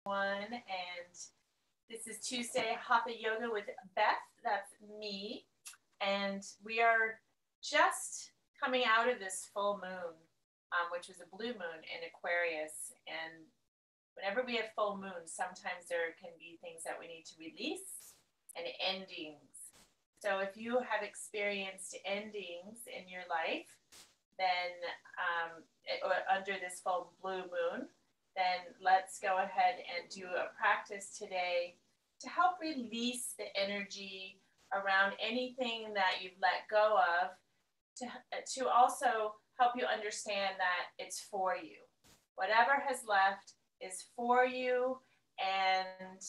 And this is Tuesday Hatha Yoga with Beth. That's me. And we are just coming out of this full moon, which was a blue moon in Aquarius. And whenever we have full moons, sometimes there can be things that we need to release and endings. So if you have experienced endings in your life, then under this full blue moon, then let's go ahead and do a practice today to help release the energy around anything that you've let go of, to also help you understand that it's for you. Whatever has left is for you, and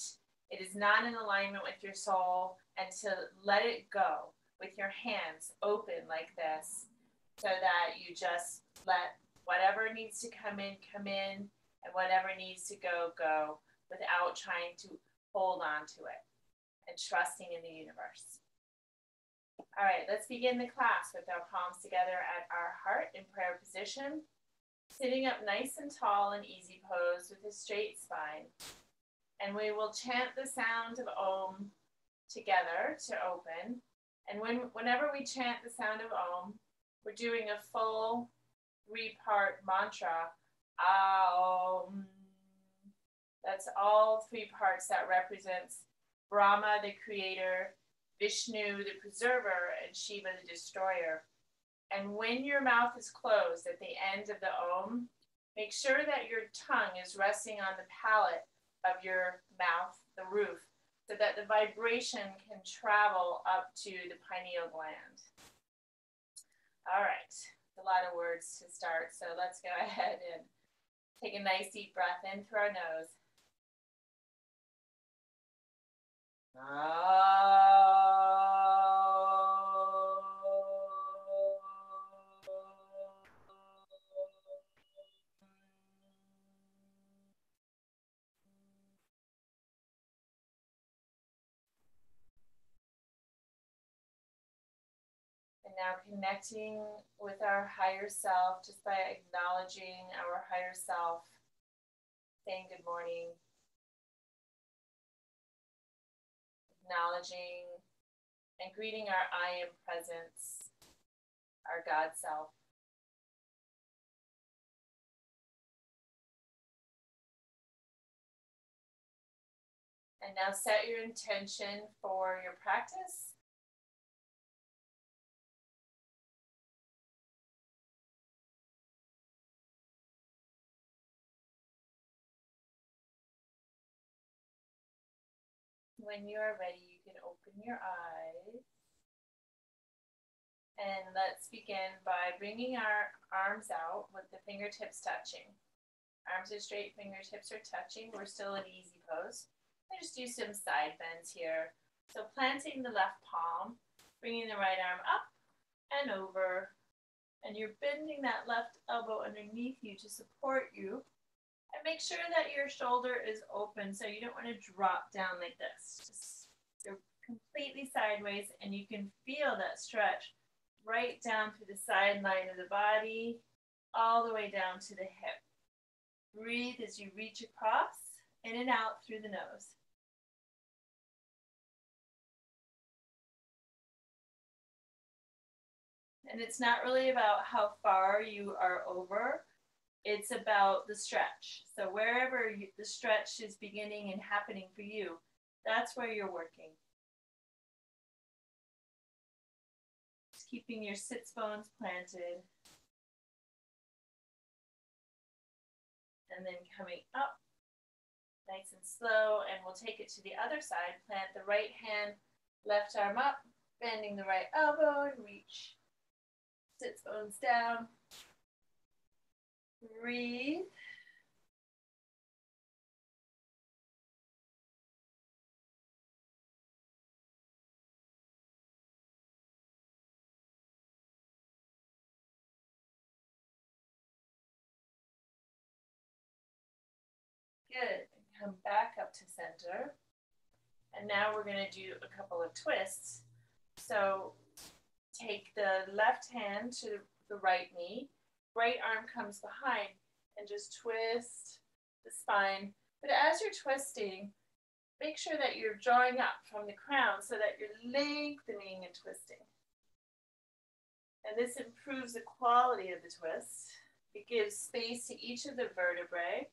it is not in alignment with your soul, and to let it go with your hands open like this, so that you just let whatever needs to come in, and whatever needs to go, go, without trying to hold on to it, and trusting in the universe. All right, let's begin the class with our palms together at our heart in prayer position, sitting up nice and tall in easy pose with a straight spine. And we will chant the sound of Om together to open. And whenever we chant the sound of Om, we're doing a full 3-part mantra. Om. That's all 3 parts that represents Brahma, the creator, Vishnu, the preserver, and Shiva, the destroyer. And when your mouth is closed at the end of the Om, make sure that your tongue is resting on the palate of your mouth, the roof, so that the vibration can travel up to the pineal gland. All right, a lot of words to start, so let's go ahead and take a nice deep breath in through our nose. And now connecting with our higher self, just by acknowledging our higher self, saying good morning, acknowledging and greeting our I am presence, our God self. And now set your intention for your practice. When you are ready, you can open your eyes. And let's begin by bringing our arms out with the fingertips touching. Arms are straight, fingertips are touching. We're still in easy pose. I just do some side bends here. So planting the left palm, bringing the right arm up and over. And you're bending that left elbow underneath you to support you. And make sure that your shoulder is open, so you don't want to drop down like this. Just you're completely sideways, and you can feel that stretch right down through the sideline of the body, all the way down to the hip. Breathe as you reach across, in and out through the nose. And it's not really about how far you are over. It's about the stretch. So wherever the stretch is beginning and happening for you, that's where you're working. Just keeping your sits bones planted. And then coming up, nice and slow, and we'll take it to the other side. Plant the right hand, left arm up, bending the right elbow, and reach. Sits bones down. Breathe. Good. Come back up to center. And now we're going to do a couple of twists. So take the left hand to the right knee. Right arm comes behind, and just twist the spine But as you're twisting, make sure that you're drawing up from the crown so that you're lengthening and twisting. And this improves the quality of the twist. It gives space to each of the vertebrae.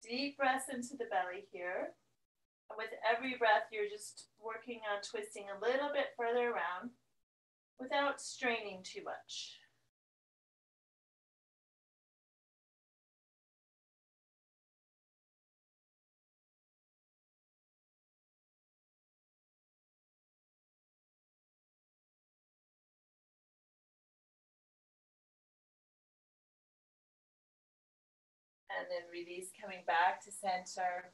Deep breaths into the belly here. And with every breath, you're just working on twisting a little bit further around without straining too much. And then release, coming back to center.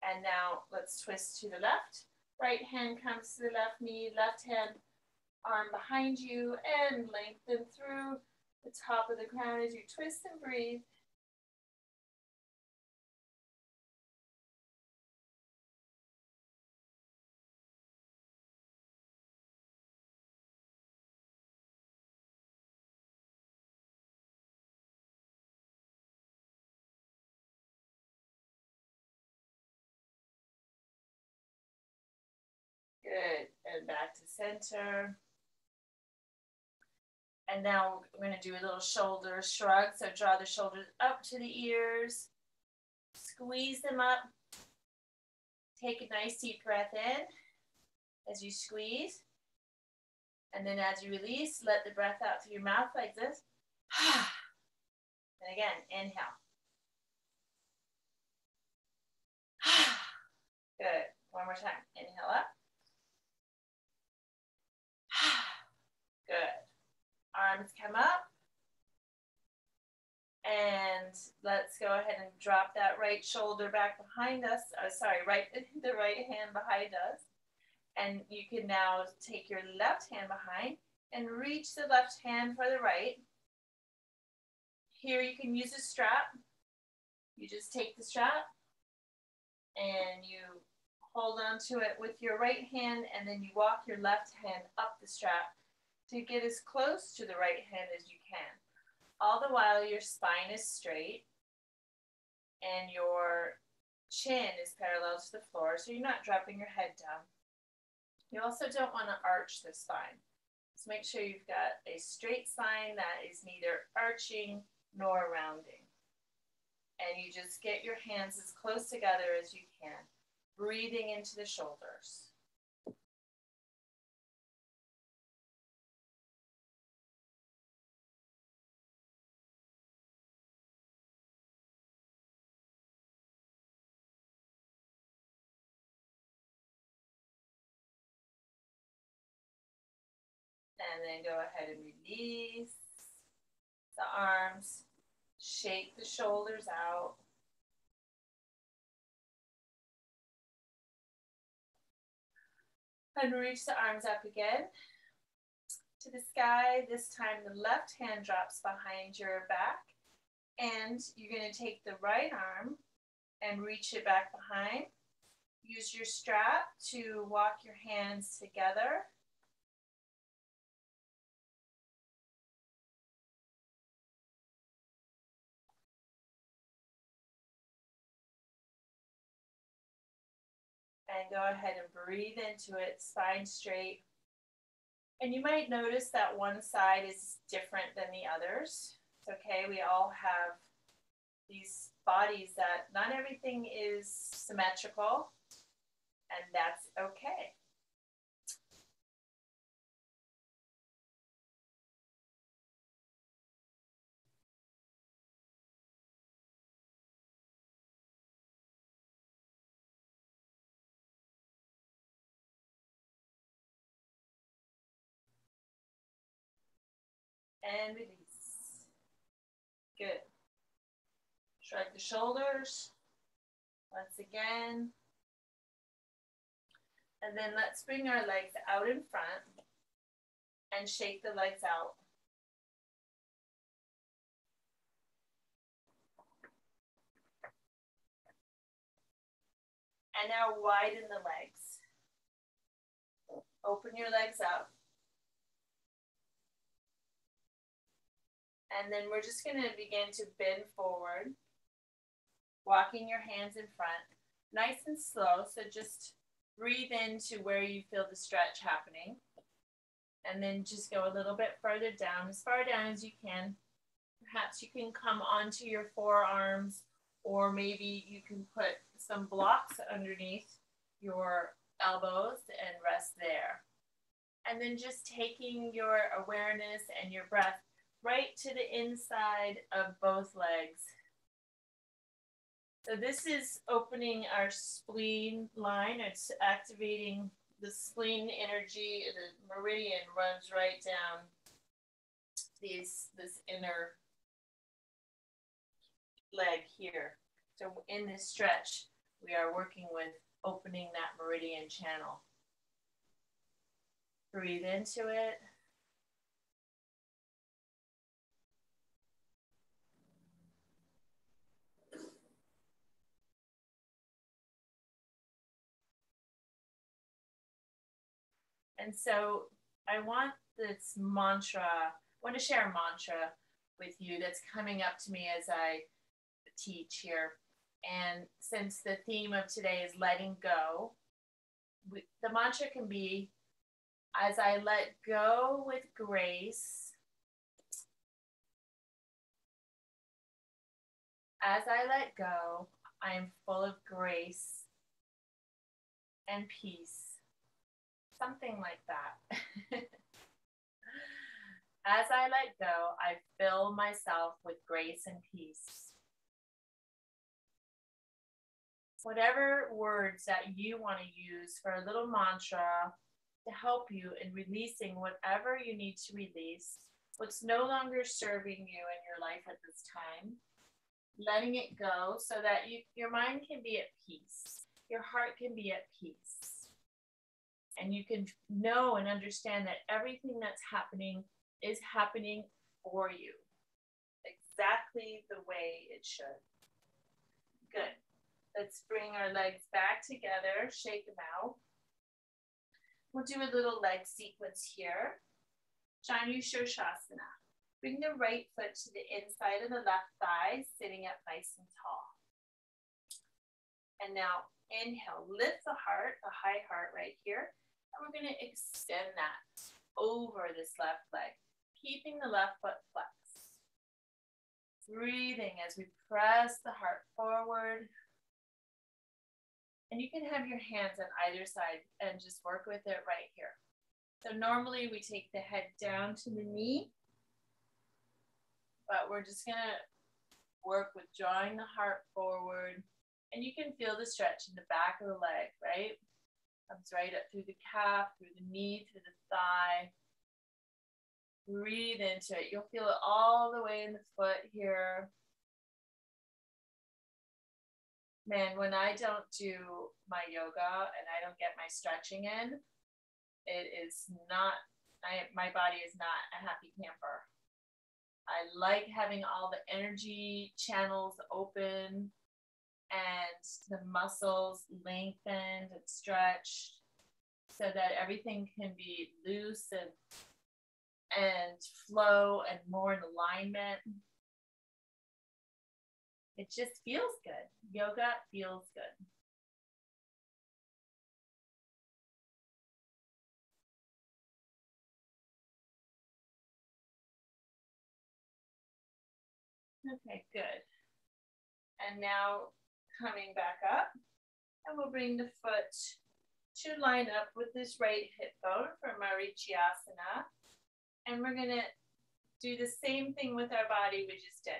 And now let's twist to the left. Right hand comes to the left knee, left hand, arm behind you, and lengthen through the top of the crown as you twist and breathe. Good, and back to center. And now we're going to do a little shoulder shrug. So draw the shoulders up to the ears, squeeze them up. Take a nice deep breath in as you squeeze. And then as you release, let the breath out through your mouth like this. And again, inhale. Good. One more time. Inhale up. Good. Arms come up. And let's go ahead and drop that right shoulder back behind us. The right hand behind us. And you can now take your left hand behind and reach the left hand for the right. Here you can use a strap. You just take the strap and you hold on to it with your right hand, and then you walk your left hand up the strap to get as close to the right hand as you can. All the while your spine is straight and your chin is parallel to the floor, so you're not dropping your head down. You also don't want to arch the spine. So make sure you've got a straight spine that is neither arching nor rounding. And you just get your hands as close together as you can, breathing into the shoulders. And then go ahead and release the arms, shake the shoulders out. And reach the arms up again to the sky. This time the left hand drops behind your back, and you're going to take the right arm and reach it back behind. Use your strap to walk your hands together. And go ahead and breathe into it, spine straight. And you might notice that one side is different than the others. It's okay, we all have these bodies that not everything is symmetrical, and that's okay. And release. Good. Shrug the shoulders once again. And then let's bring our legs out in front and shake the legs out. And now widen the legs. Open your legs up. And then we're just going to begin to bend forward, walking your hands in front, nice and slow. So just breathe into where you feel the stretch happening. And then just go a little bit further down, as far down as you can. Perhaps you can come onto your forearms, or maybe you can put some blocks underneath your elbows and rest there. And then just taking your awareness and your breath right to the inside of both legs. So this is opening our spleen line. It's activating the spleen energy. The meridian runs right down this inner leg here. So in this stretch, we are working with opening that meridian channel. Breathe into it. And so I want this mantra, I want to share a mantra with you that's coming up to me as I teach here. And since the theme of today is letting go, the mantra can be, as I let go with grace, as I let go, I am full of grace and peace. Something like that. As I let go, I fill myself with grace and peace. Whatever words that you want to use for a little mantra to help you in releasing whatever you need to release, what's no longer serving you in your life at this time, letting it go so that your mind can be at peace, your heart can be at peace, and you can know and understand that everything that's happening is happening for you, exactly the way it should. Good. Let's bring our legs back together, shake them out. We'll do a little leg sequence here. Janu Shirshasana. Bring the right foot to the inside of the left thigh, sitting up nice and tall. And now inhale, lift the heart, the high heart right here. And we're going to extend that over this left leg, keeping the left foot flexed. Breathing as we press the heart forward. And you can have your hands on either side and just work with it right here. So normally we take the head down to the knee, but we're just going to work with drawing the heart forward. And you can feel the stretch in the back of the leg, right? Comes right up through the calf, through the knee, through the thigh. Breathe into it. You'll feel it all the way in the foot here. Man, when I don't do my yoga and I don't get my stretching in, it is not, my body is not a happy camper. I like having all the energy channels open and the muscles lengthened and stretched so that everything can be loose and flow and more in alignment. It just feels good. Yoga feels good. Okay, good. And now coming back up, and we'll bring the foot to line up with this right hip bone for Marichyasana. And we're going to do the same thing with our body we just did.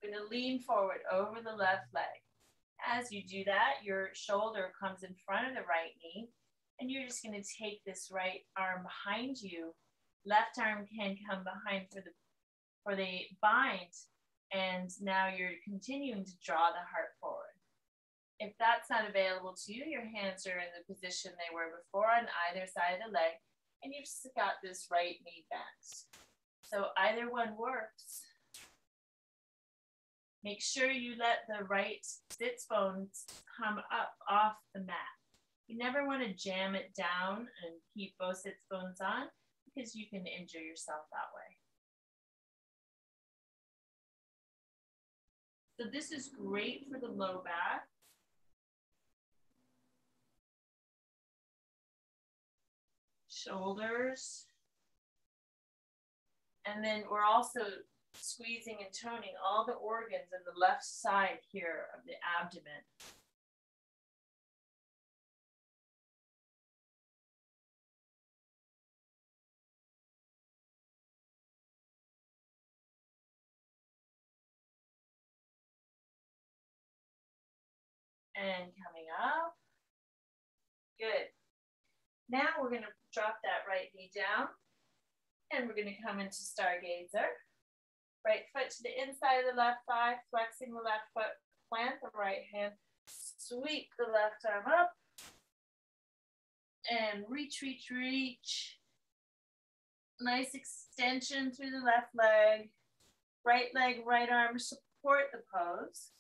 We're going to lean forward over the left leg. As you do that, your shoulder comes in front of the right knee, and you're just going to take this right arm behind you. Left arm can come behind for the bind, and now you're continuing to draw the heart forward. If that's not available to you, your hands are in the position they were before on either side of the leg, and you've just got this right knee bent. So either one works. Make sure you let the right sits bones come up off the mat. You never want to jam it down and keep both sits bones on because you can injure yourself that way. So this is great for the low back. Shoulders. And then we're also squeezing and toning all the organs in the left side here of the abdomen. And coming up. Good. Now we're going to drop that right knee down. And we're going to come into Stargazer. Right foot to the inside of the left thigh, flexing the left foot, plant the right hand, sweep the left arm up, and reach, reach, reach. Nice extension through the left leg. Right leg, right arm, support the pose.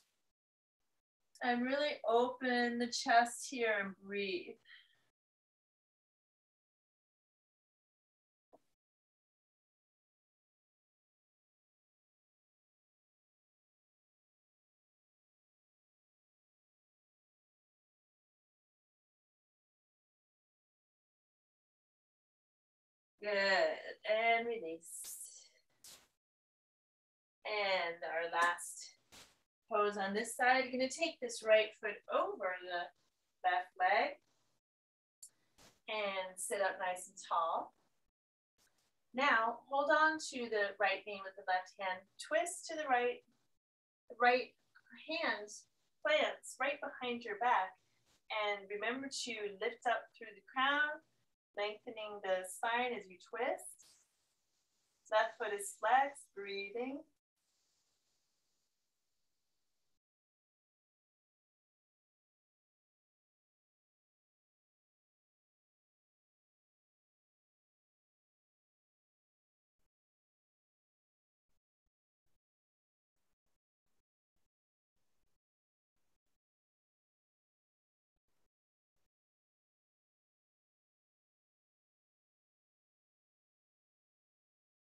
And really open the chest here and breathe. Good, and release. And our last pose on this side, you're gonna take this right foot over the left leg and sit up nice and tall. Now, hold on to the right knee with the left hand, twist to the right hand plants right behind your back, and remember to lift up through the crown, lengthening the spine as you twist. Left foot is flexed, breathing.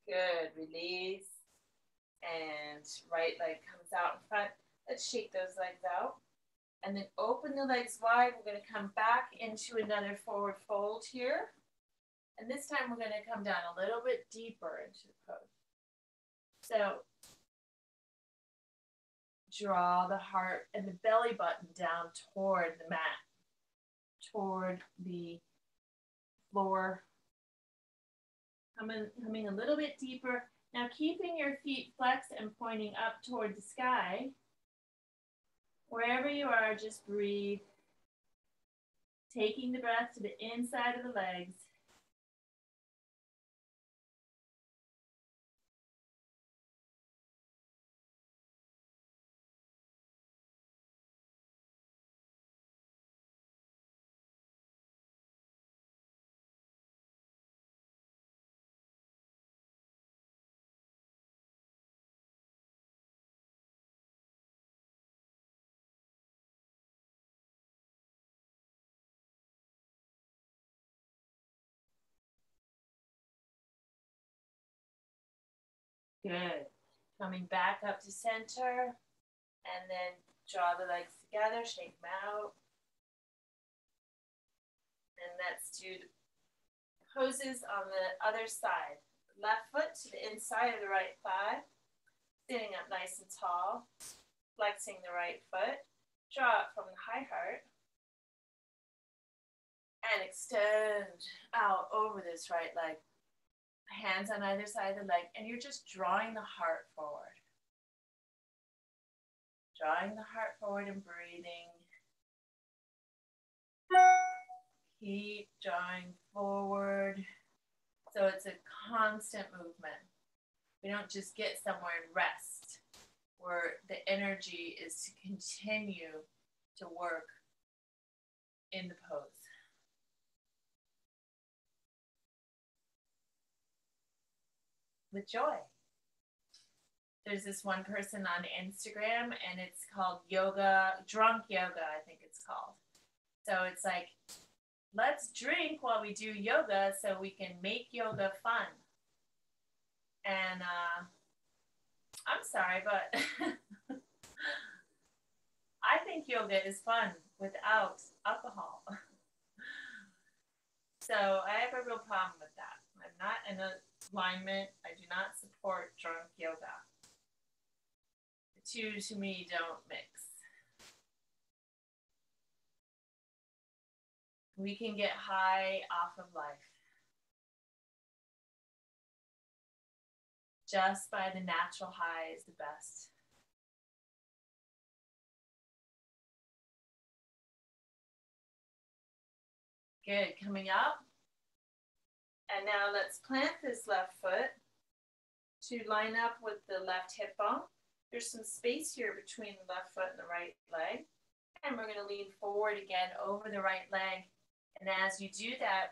Good, release. And right leg comes out in front. Let's shake those legs out. And then open the legs wide. We're going to come back into another forward fold here. And this time we're going to come down a little bit deeper into the pose. So draw the heart and the belly button down toward the mat, toward the floor. Coming a little bit deeper. Now keeping your feet flexed and pointing up toward the sky. Wherever you are, just breathe. Taking the breath to the inside of the legs. Good. Coming back up to center, and then draw the legs together, shake them out. And let's do the poses on the other side. Left foot to the inside of the right thigh, sitting up nice and tall, flexing the right foot, draw it from the high heart, and extend out over this right leg. Hands on either side of the leg, and you're just drawing the heart forward. Drawing the heart forward and breathing. Keep drawing forward. So it's a constant movement. We don't just get somewhere and rest, where the energy is to continue to work in the pose. With joy. There's this one person on Instagram, and it's called yoga, drunk yoga, I think it's called. So it's like, let's drink while we do yoga so we can make yoga fun. And I'm sorry, but think yoga is fun without alcohol. So I have a real problem with that. I'm not in alignment. I do not support drunk yoga. The two to me don't mix. We can get high off of life just by the natural high is the best. Good, coming up. And now let's plant this left foot to line up with the left hip bone. There's some space here between the left foot and the right leg. And we're going to lean forward again over the right leg. And as you do that,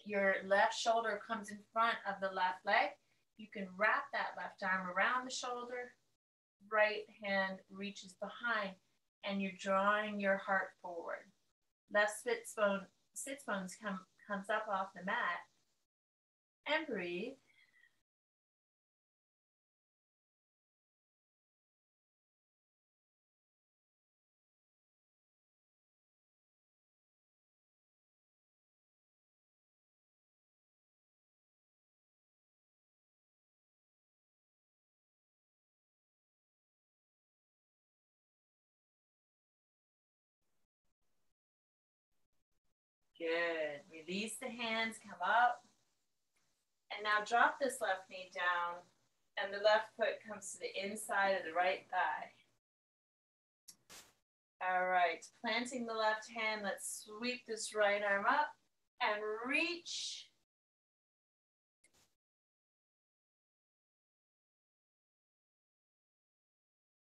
your left shoulder comes in front of the left leg. You can wrap that left arm around the shoulder. Right hand reaches behind, and you're drawing your heart forward. Left sits bones comes up off the mat. And breathe. Good. Release the hands, come up. And now drop this left knee down, and the left foot comes to the inside of the right thigh. All right, planting the left hand, let's sweep this right arm up and reach.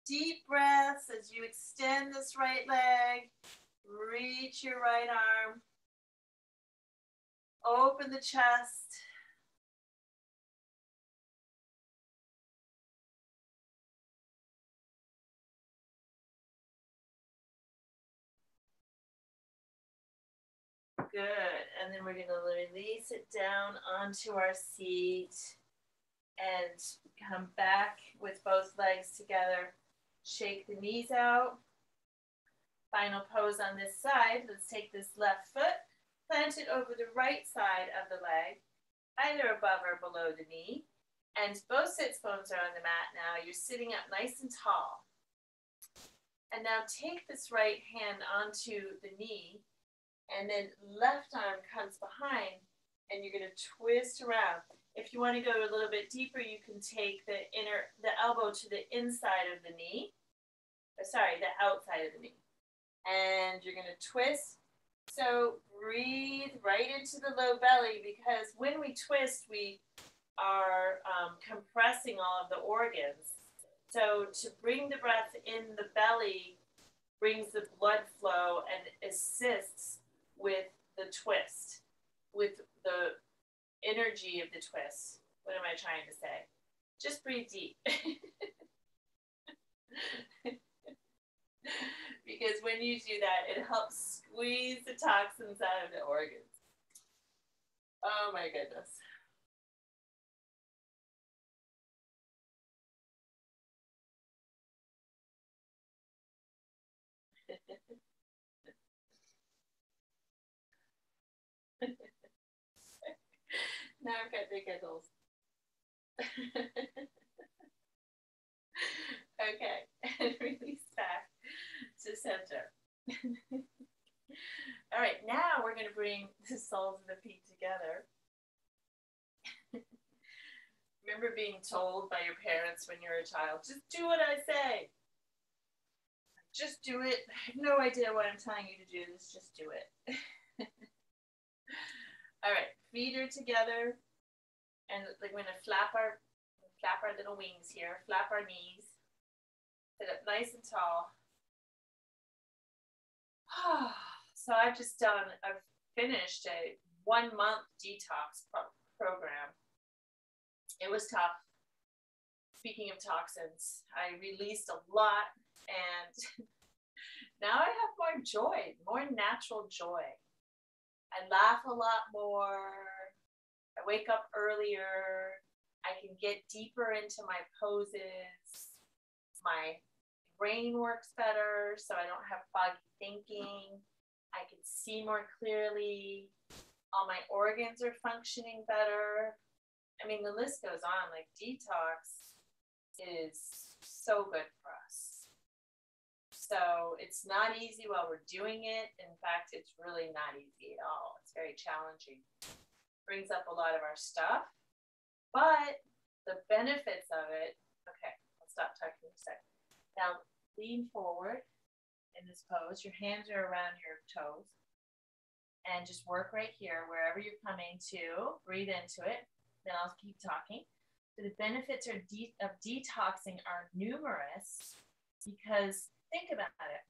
Deep breaths as you extend this right leg. Reach your right arm. Open the chest. Good. And then we're going to release it down onto our seat and come back with both legs together. Shake the knees out. Final pose on this side. Let's take this left foot, plant it over the right side of the leg, either above or below the knee. And both sits bones are on the mat now. You're sitting up nice and tall. And now take this right hand onto the knee, and then left arm comes behind, and you're going to twist around. If you want to go a little bit deeper, you can take the elbow to the inside of the knee. The outside of the knee. And you're going to twist. So breathe right into the low belly, because when we twist, we are compressing all of the organs. So to bring the breath in the belly brings the blood flow and assists with the twist, with the energy of the twist. What am I trying to say? Just breathe deep. Because when you do that, it helps squeeze the toxins out of the organs. Oh my goodness. Now I've got the giggles. Okay, and release back to center. All right, now we're going to bring the soles of the feet together. Remember being told by your parents when you're a child, just do what I say. Just do it. I have no idea what I'm telling you to do this. Just do it. All right, feet are together. And we're going to flap our little wings here. Flap our knees. Sit up nice and tall. So I've finished a 1-month detox program. It was tough. Speaking of toxins, I released a lot, and now I have more joy, more natural joy. I laugh a lot more. I wake up earlier. I can get deeper into my poses. My brain works better, so I don't have foggy thinking. I can see more clearly. All my organs are functioning better. I mean, the list goes on. Like, detox is so good for us. So it's not easy while we're doing it. In fact, it's really not easy at all. It's very challenging. Brings up a lot of our stuff, but the benefits of it, okay, I'll stop talking for a second. Now, lean forward in this pose. Your hands are around your toes. And just work right here, wherever you're coming to. Breathe into it. Then I'll keep talking. So the benefits of detoxing are numerous because think about it.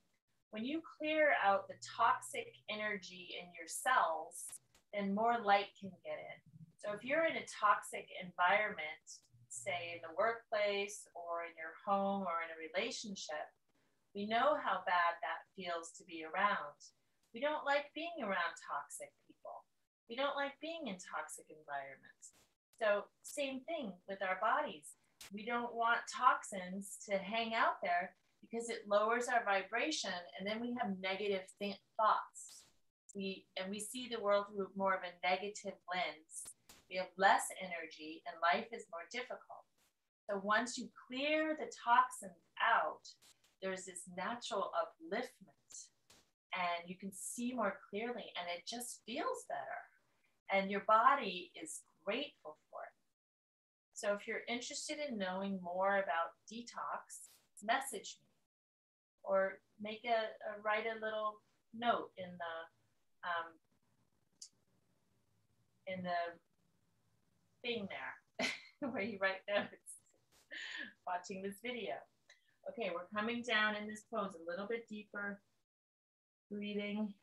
When you clear out the toxic energy in your cells, then more light can get in. So if you're in a toxic environment, say in the workplace or in your home or in a relationship, we know how bad that feels to be around. We don't like being around toxic people. We don't like being in toxic environments. So same thing with our bodies. We don't want toxins to hang out there because it lowers our vibration, and then we have negative thoughts. We see the world through more of a negative lens. We have less energy, and life is more difficult. So once you clear the toxins out, there's this natural upliftment, and you can see more clearly, and it just feels better. And your body is grateful for it. So if you're interested in knowing more about detox, message me, or write a little note in the thing there where you write notes watching this video. Okay, we're coming down in this pose a little bit deeper, breathing.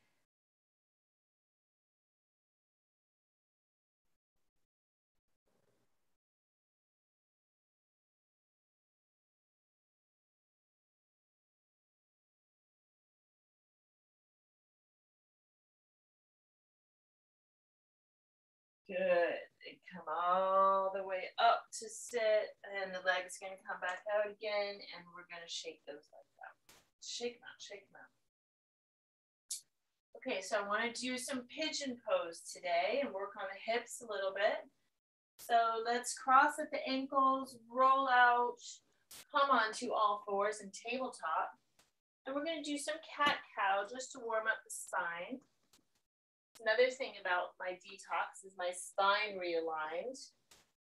Good. And come all the way up to sit, and the legs are going to come back out again, and we're going to shake those legs out. Shake them out, shake them out. Okay, so I want to do some pigeon pose today and work on the hips a little bit. So let's cross at the ankles, roll out, come onto all fours and tabletop. And we're going to do some cat-cow just to warm up the spine. Another thing about my detox is my spine realigned.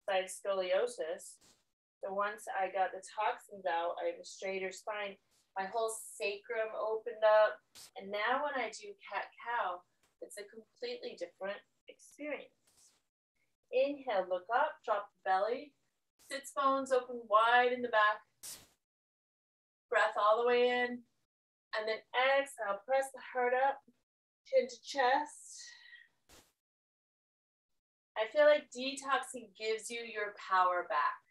I have scoliosis. So once I got the toxins out, I have a straighter spine. My whole sacrum opened up. And now when I do cat-cow, it's a completely different experience. Inhale, look up, drop the belly. Sits bones open wide in the back. Breath all the way in. And then exhale, press the heart up, chin to chest. I feel like detoxing gives you your power back,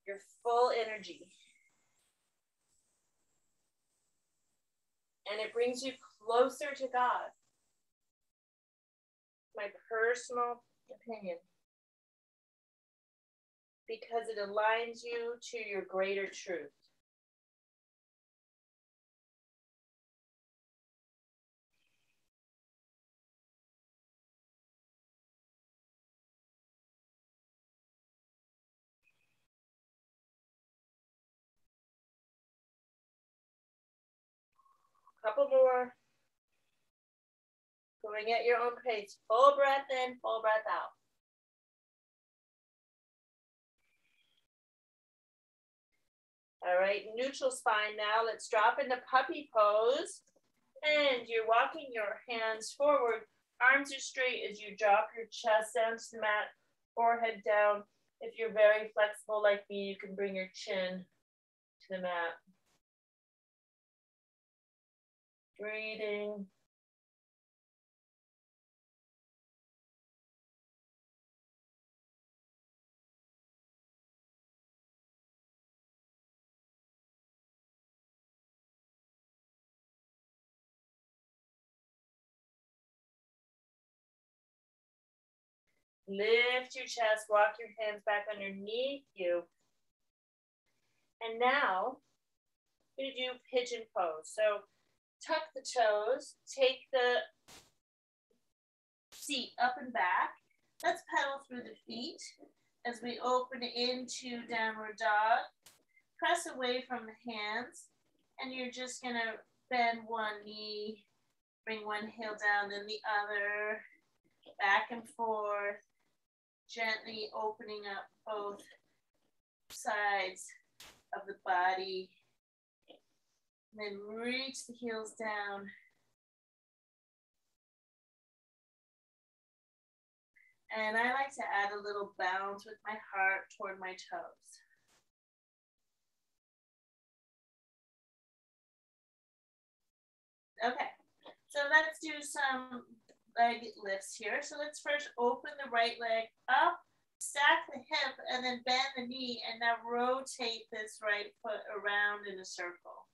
your full energy. And it brings you closer to God. My personal opinion. Because it aligns you to your greater truth. Couple more. Going at your own pace. Full breath in, full breath out. All right, neutral spine now. Let's drop into puppy pose. And you're walking your hands forward. Arms are straight as you drop your chest down to the mat, forehead down. If you're very flexible like me, you can bring your chin to the mat. Breathing. Lift your chest, walk your hands back underneath you. And now we do pigeon pose. So tuck the toes, take the seat up and back. Let's pedal through the feet as we open into downward dog. Press away from the hands, and you're just gonna bend one knee, bring one heel down, then the other, back and forth, gently opening up both sides of the body. And then reach the heels down. And I like to add a little bounce with my heart toward my toes. Okay, so let's do some leg lifts here. So let's first open the right leg up, stack the hip, and then bend the knee, and now rotate this right foot around in a circle.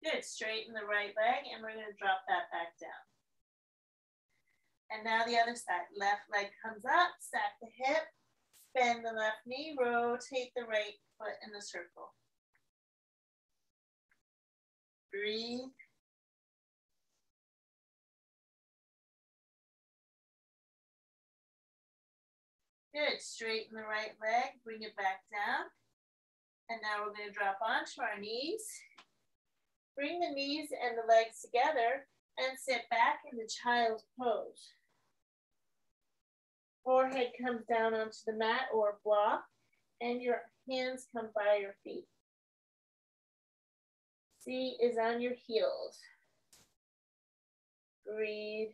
Good, straighten the right leg, and we're gonna drop that back down. And now the other side, left leg comes up, stack the hip, bend the left knee, rotate the right foot in the circle. Breathe. Good, straighten the right leg, bring it back down. And now we're gonna drop onto our knees. Bring the knees and the legs together and sit back in the child's pose. Forehead comes down onto the mat or block, and your hands come by your feet. Seat is on your heels. Breathe.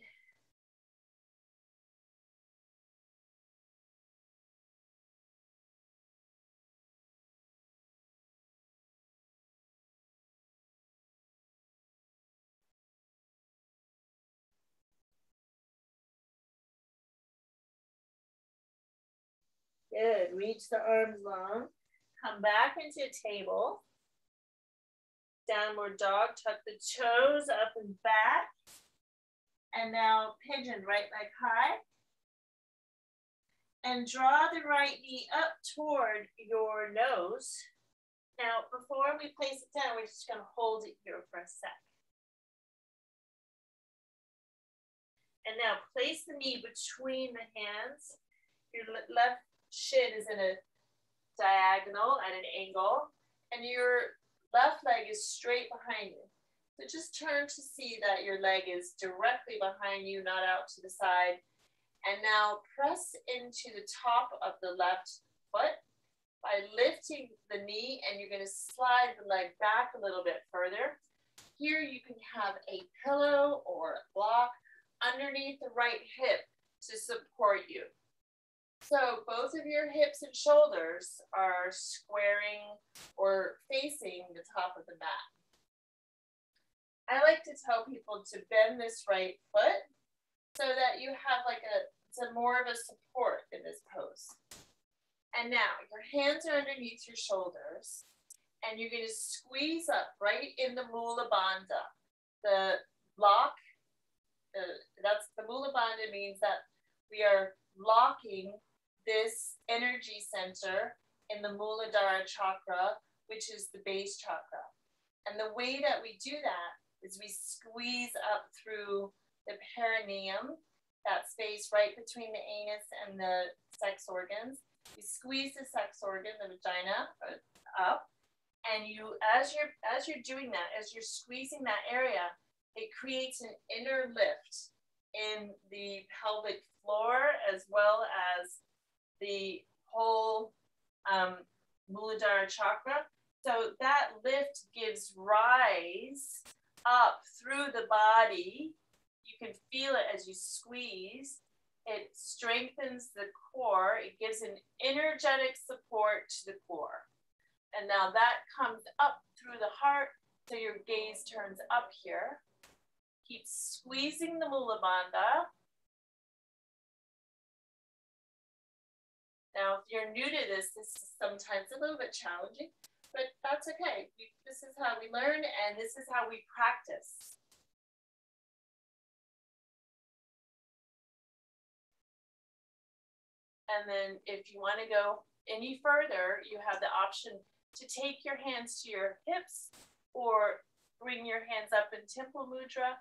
Good, reach the arms long. Come back into table. Downward dog, tuck the toes up and back. And now pigeon, right leg high. And draw the right knee up toward your nose. Now, before we place it down, we're just gonna hold it here for a sec. And now place the knee between the hands. Your left shin is in a diagonal at an angle, and your left leg is straight behind you. So just turn to see that your leg is directly behind you, not out to the side. And now press into the top of the left foot by lifting the knee, and you're gonna slide the leg back a little bit further. Here you can have a pillow or a block underneath the right hip to support you. So both of your hips and shoulders are squaring or facing the top of the mat. I like to tell people to bend this right foot so that you have like it's more of a support in this pose. And now your hands are underneath your shoulders, and you're going to squeeze up right in the Mula Bandha. The block, that's the Mula Bandha means that we are locking this energy center in the Muladhara chakra, which is the base chakra. And the way that we do that is we squeeze up through the perineum, that space right between the anus and the sex organs. You squeeze the sex organ, the vagina, up, and you, as you're doing that, as you're squeezing that area, it creates an inner lift in the pelvic floor as well as the whole Muladhara chakra. So that lift gives rise up through the body. You can feel it as you squeeze. It strengthens the core. It gives an energetic support to the core. And now that comes up through the heart, so your gaze turns up here. Keep squeezing the Mula Bandha. Now, if you're new to this is sometimes a little bit challenging, but that's okay. This is how we learn, and this is how we practice. And then if you want to go any further, you have the option to take your hands to your hips or bring your hands up in temple mudra.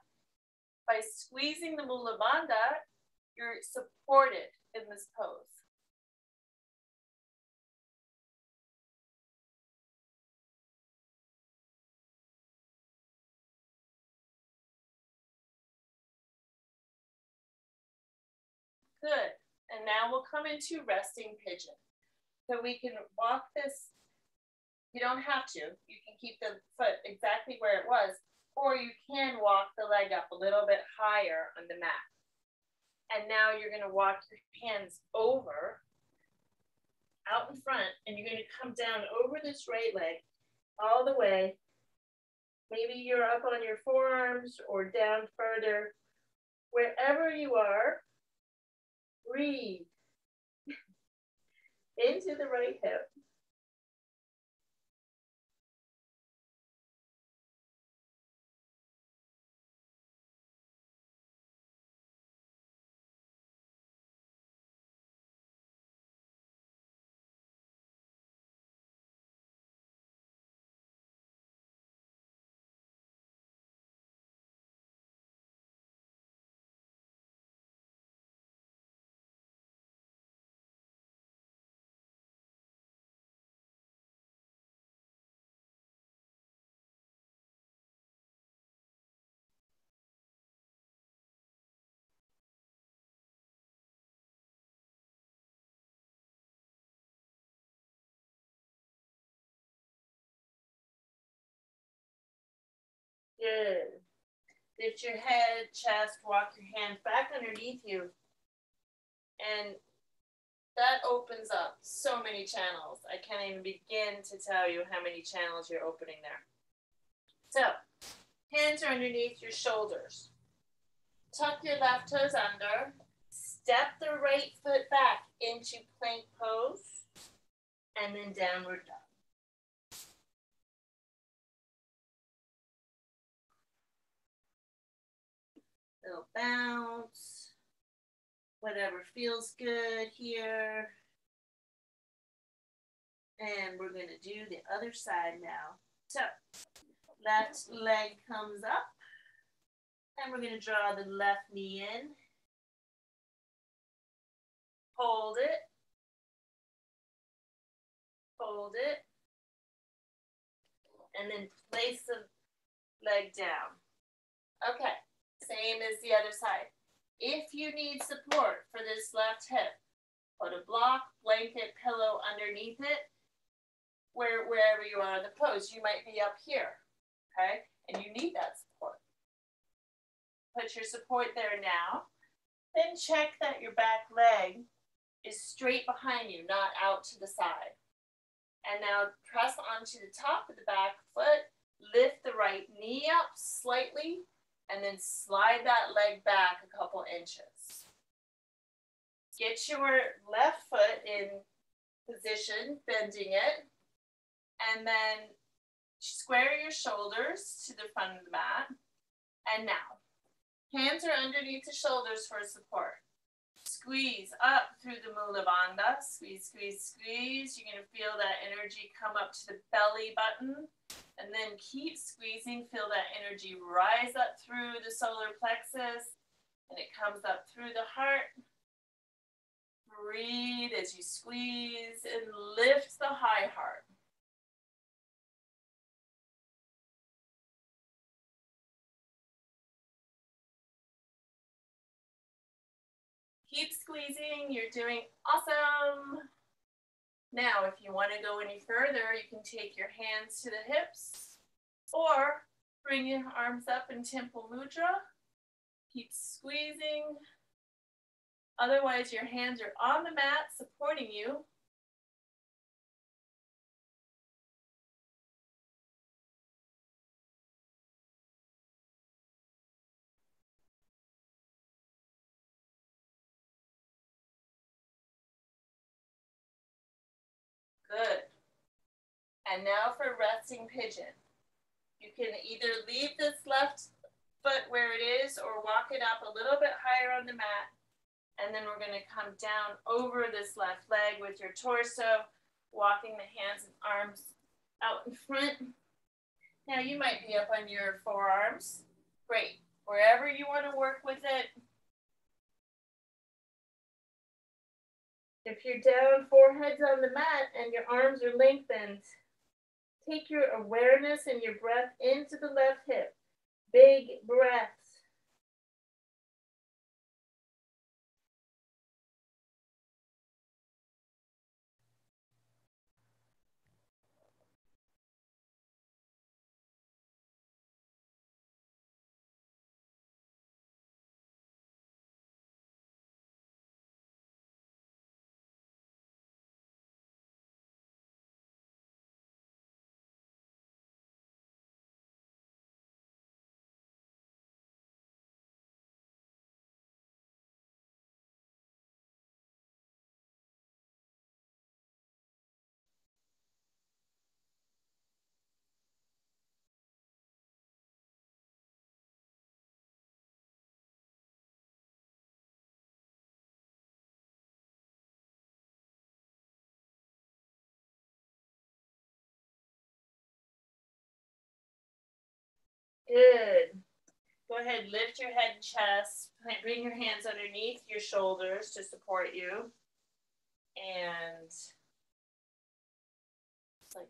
By squeezing the Mula Bandha, you're supported in this pose. Good. And now we'll come into resting pigeon. So we can walk this. You don't have to. You can keep the foot exactly where it was, or you can walk the leg up a little bit higher on the mat. And now you're going to walk your hands over, out in front, and you're going to come down over this right leg all the way. Maybe you're up on your forearms or down further. Wherever you are, breathe into the right hip. Good. Lift your head, chest, walk your hands back underneath you. And that opens up so many channels. I can't even begin to tell you how many channels you're opening there. So, hands are underneath your shoulders. Tuck your left toes under. Step the right foot back into plank pose. And then downward dog. Little bounce, whatever feels good here. And we're going to do the other side now. So, left leg comes up. And we're going to draw the left knee in. Hold it. Hold it. And then place the leg down. Okay. Same as the other side. If you need support for this left hip, put a block, blanket, pillow underneath it, wherever you are in the pose. You might be up here, okay? And you need that support. Put your support there now. Then check that your back leg is straight behind you, not out to the side. And now press onto the top of the back foot, lift the right knee up slightly, and then slide that leg back a couple inches. Get your left foot in position, bending it, and then square your shoulders to the front of the mat. And now, hands are underneath the shoulders for support. Squeeze up through the Mula Bandha. Squeeze, squeeze, squeeze. You're going to feel that energy come up to the belly button. And then keep squeezing. Feel that energy rise up through the solar plexus. And it comes up through the heart. Breathe as you squeeze and lift the high heart. Keep squeezing. You're doing awesome. Now, if you want to go any further, you can take your hands to the hips or bring your arms up in temple mudra. Keep squeezing. Otherwise, your hands are on the mat supporting you. Good. And now for resting pigeon. You can either leave this left foot where it is or walk it up a little bit higher on the mat And then we're going to come down over this left leg with your torso, walking the hands and arms out in front. Now you might be up on your forearms. Great. Wherever you want to work with it. If you're down, forehead's on the mat and your arms are lengthened, take your awareness and your breath into the left hip. Big breaths. Good. Go ahead, lift your head and chest. Bring your hands underneath your shoulders to support you. And it's like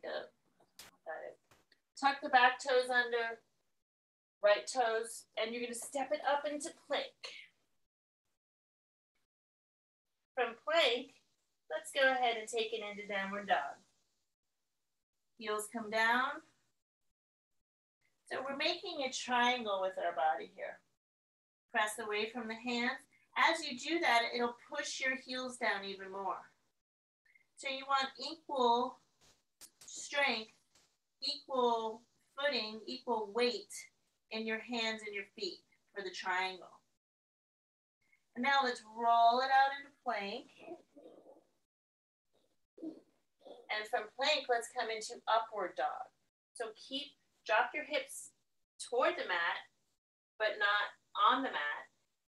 tuck the back toes under, right toes, and you're going to step it up into plank. From plank, let's go ahead and take it into downward dog. Heels come down. So we're making a triangle with our body here. Press away from the hands. As you do that, it'll push your heels down even more. So you want equal strength, equal footing, equal weight in your hands and your feet for the triangle. And now let's roll it out into plank. And from plank, let's come into upward dog. So drop your hips toward the mat, but not on the mat.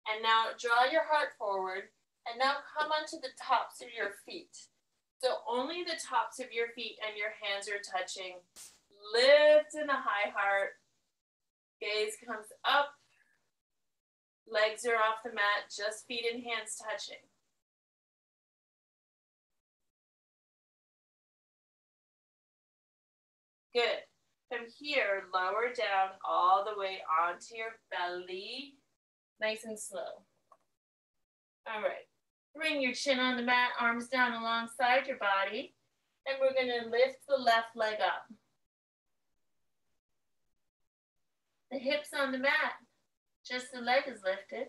And now draw your heart forward, and now come onto the tops of your feet. So only the tops of your feet and your hands are touching. Lift in a high heart. Gaze comes up. Legs are off the mat, just feet and hands touching. Good. From here, lower down all the way onto your belly. Nice and slow. All right. Bring your chin on the mat, arms down alongside your body. And we're going to lift the left leg up. The hips on the mat. Just the leg is lifted.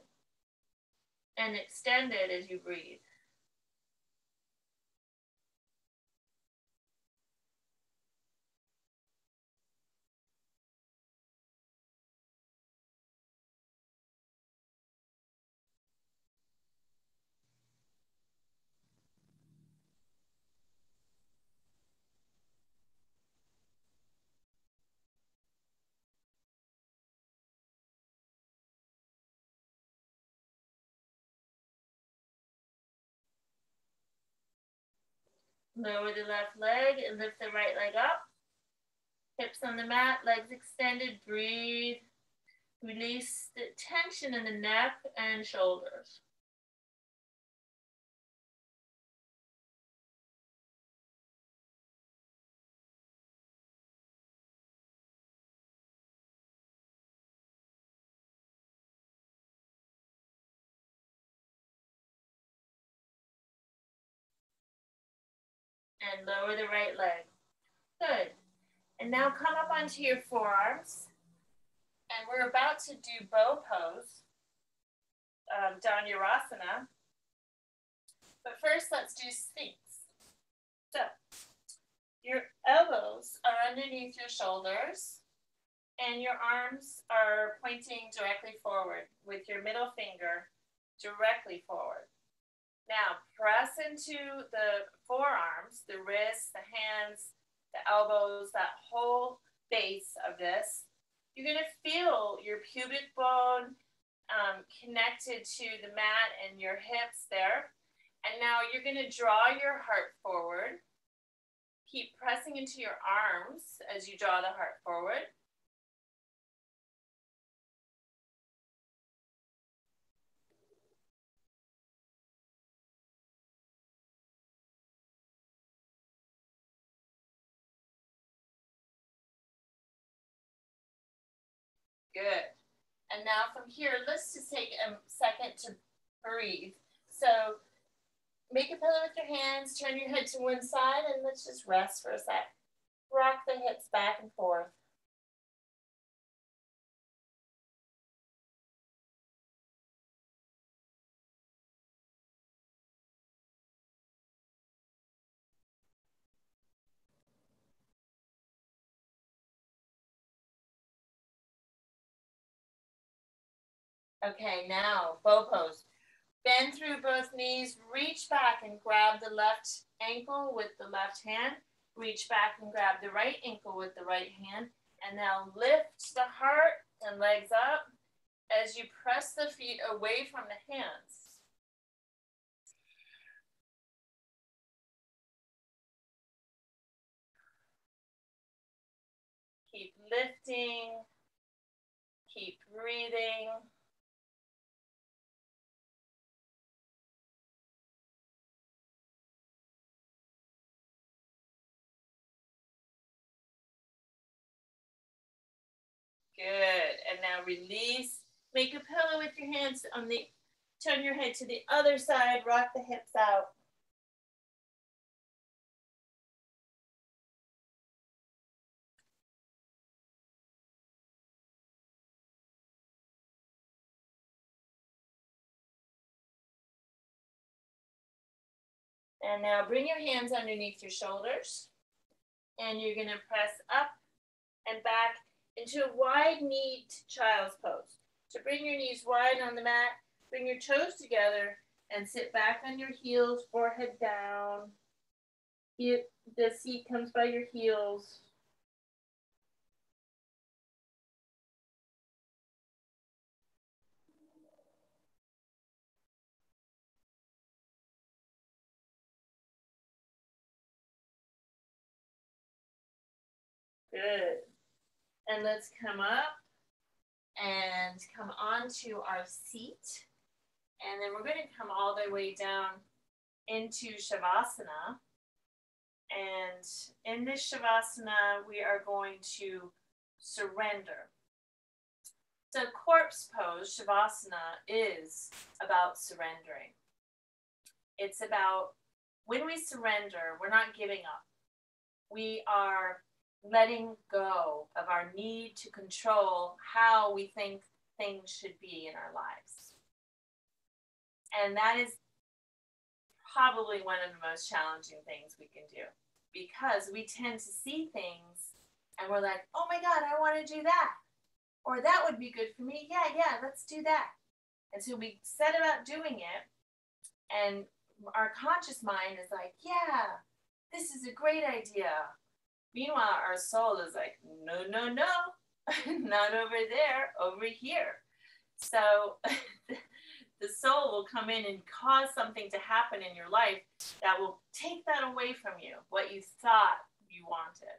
And extended as you breathe. Lower the left leg and lift the right leg up. Hips on the mat, legs extended, breathe. Release the tension in the neck and shoulders. And lower the right leg. Good. And now come up onto your forearms. And we're about to do bow pose, Dhanurasana. But first, let's do Sphinx. So, your elbows are underneath your shoulders, and your arms are pointing directly forward with your middle finger directly forward. Now, press into the forearms, the wrists, the hands, the elbows, that whole base of this. You're going to feel your pubic bone connected to the mat and your hips there. And now you're going to draw your heart forward. Keep pressing into your arms as you draw the heart forward. Good. And now from here, let's just take a second to breathe. So make a pillow with your hands, turn your head to one side, and let's just rest for a sec. Rock the hips back and forth. Okay, now bow pose. Bend through both knees, reach back and grab the left ankle with the left hand. Reach back and grab the right ankle with the right hand. And now lift the heart and legs up as you press the feet away from the hands. Keep lifting. Keep breathing. Good. And now release. Make a pillow with your hands on the, turn your head to the other side, rock the hips out. And now bring your hands underneath your shoulders. And you're going to press up and back into a wide-kneed child's pose. So bring your knees wide on the mat, bring your toes together, and sit back on your heels, forehead down. The seat comes by your heels. Good. And let's come up and come onto our seat. And then we're going to come all the way down into Shavasana. And in this Shavasana, we are going to surrender. So corpse pose, Shavasana, is about surrendering. It's about when we surrender, we're not giving up. We are letting go of our need to control how we think things should be in our lives. And that is probably one of the most challenging things we can do, because we tend to see things and we're like, oh my God, I want to do that. Or that would be good for me. Yeah, let's do that. And so we set about doing it, and our conscious mind is like, yeah, this is a great idea. Meanwhile, our soul is like, no, not over there, over here. So the soul will come in and cause something to happen in your life that will take that away from you, what you thought you wanted.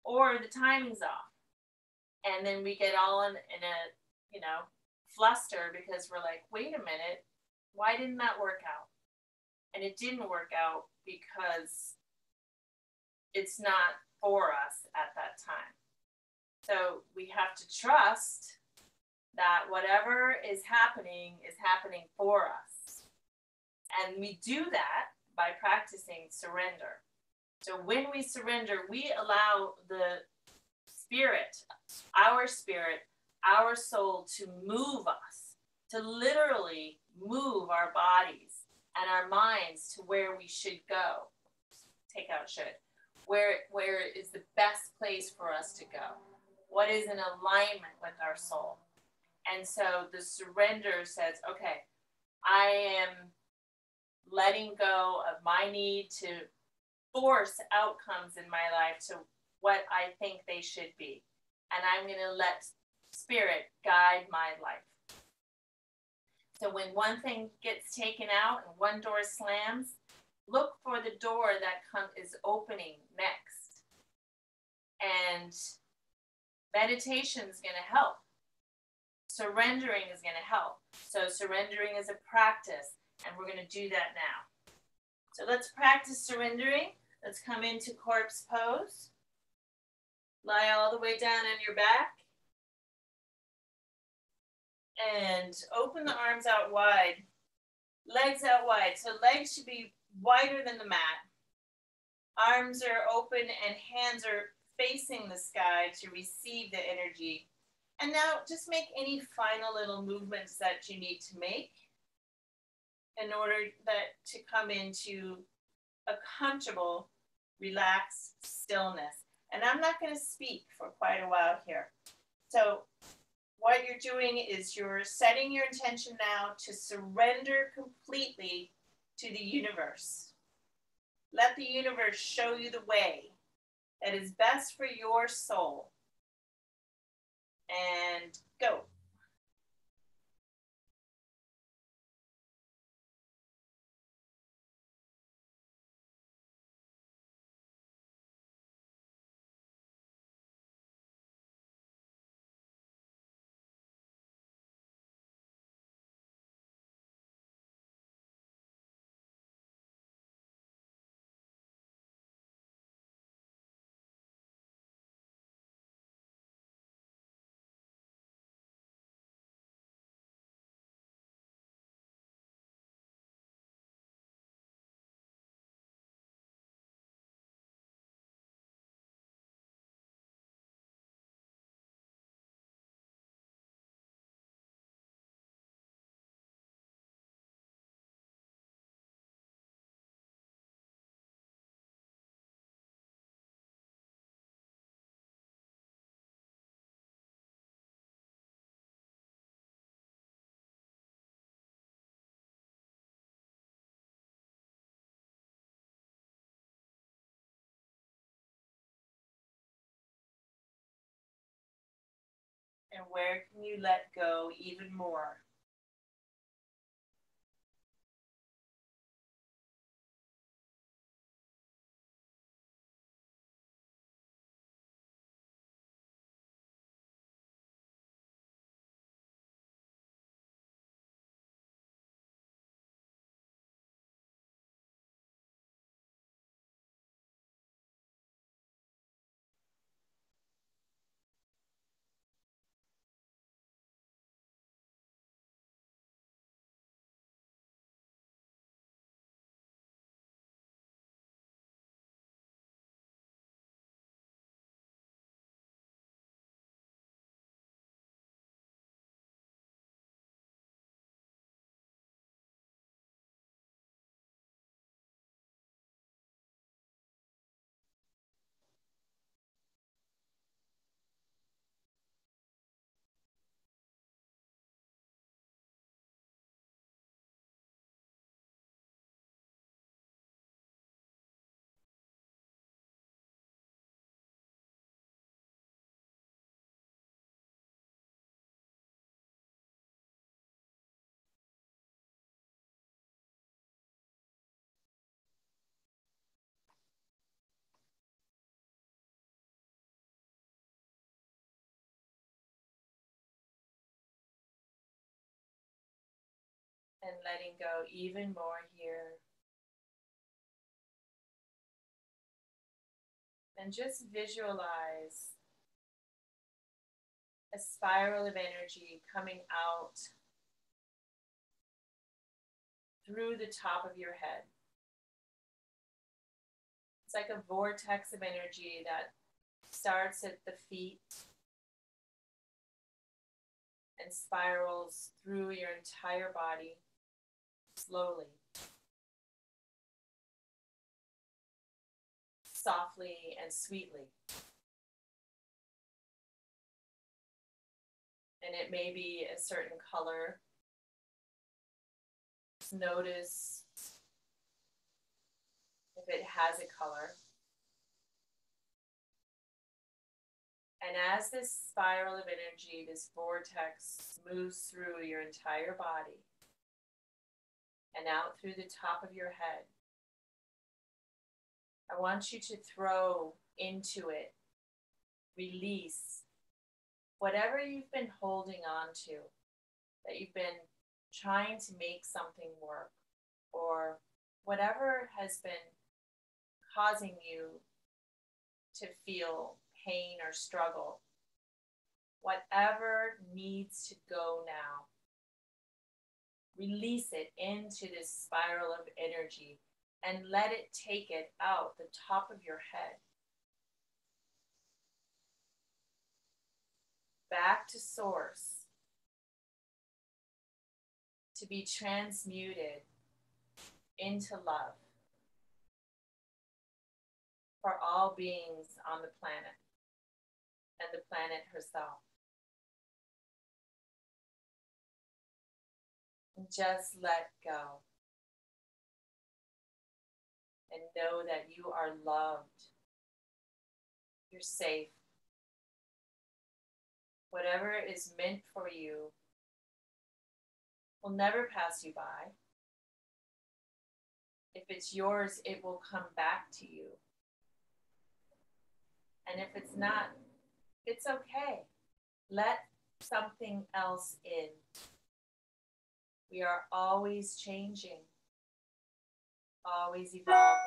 Or the timing's off. And then we get all in a, fluster because we're like, wait a minute, why didn't that work out? And it didn't work out because it's not for us at that time. So we have to trust that whatever is happening for us. And we do that by practicing surrender. So when we surrender, we allow the spirit, our soul to move us, to literally move our bodies and our minds to where we should go. Take out should. Where is the best place for us to go? What is in alignment with our soul? And so the surrender says, okay, I am letting go of my need to force outcomes in my life to what I think they should be. And I'm going to let spirit guide my life. So when one thing gets taken out and one door slams, look for the door that is opening next. And meditation is going to help. Surrendering is going to help. So surrendering is a practice, and we're going to do that now. So let's practice surrendering. Let's come into corpse pose. Lie all the way down on your back. And open the arms out wide. Legs out wide. So legs should be wider than the mat. Arms are open and hands are facing the sky to receive the energy. And now just make any final little movements that you need to make in order to come into a comfortable, relaxed stillness. And I'm not going to speak for quite a while here. So what you're doing is you're setting your intention now to surrender completely to the universe. Let the universe show you the way that is best for your soul. And go. And where can you let go even more? And letting go even more here. And just visualize a spiral of energy coming out through the top of your head. It's like a vortex of energy that starts at the feet and spirals through your entire body slowly, softly and sweetly. And it may be a certain color. Just notice if it has a color. And as this spiral of energy, this vortex moves through your entire body, and out through the top of your head. I want you to throw into it, release whatever you've been holding on to, that you've been trying to make something work, or whatever has been causing you to feel pain or struggle. Whatever needs to go now, release it into this spiral of energy and let it take it out the top of your head. Back to source, to be transmuted into love for all beings on the planet and the planet herself. And just let go. And know that you are loved. You're safe. Whatever is meant for you will never pass you by. If it's yours, it will come back to you. And if it's not, it's okay. Let something else in. We are always changing, always evolving.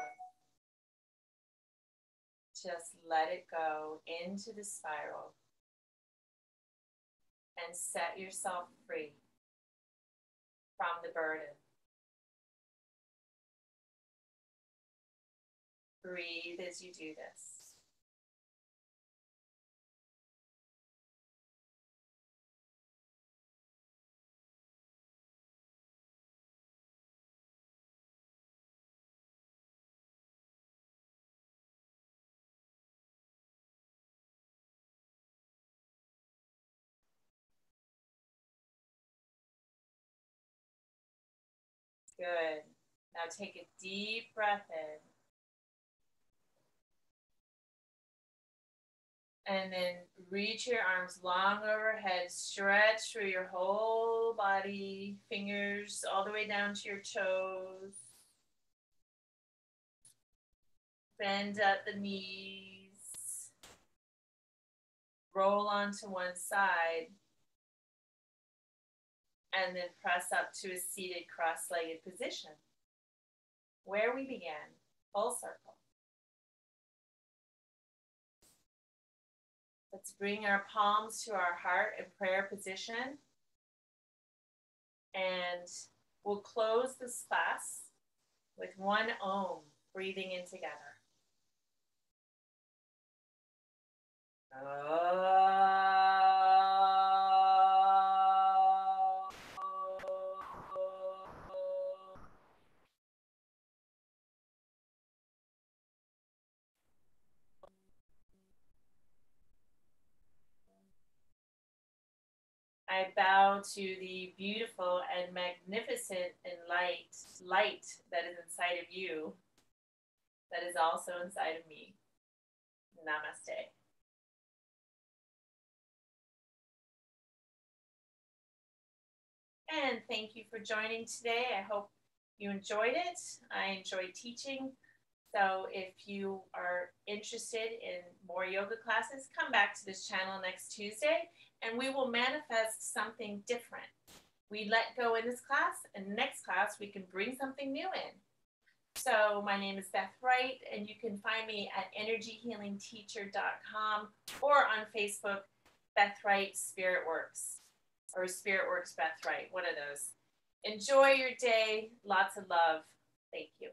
Just let it go into the spiral and set yourself free from the burden. Breathe as you do this. Good. Now take a deep breath in. And then reach your arms long overhead. Stretch through your whole body. Fingers all the way down to your toes. Bend at the knees. Roll onto one side. And then press up to a seated cross-legged position, where we began, full circle. Let's bring our palms to our heart in prayer position. And we'll close this class with one Om, breathing in together. I bow to the beautiful and magnificent and light that is inside of you, that is also inside of me. Namaste. And thank you for joining today. I hope you enjoyed it. I enjoyed teaching. So if you are interested in more yoga classes, come back to this channel next Tuesday and we will manifest something different. We let go in this class, and next class we can bring something new in. So my name is Beth Wright, and you can find me at energyhealingteacher.com or on Facebook, Beth Wright Spirit Works, or Spirit Works Beth Wright, one of those. Enjoy your day. Lots of love. Thank you.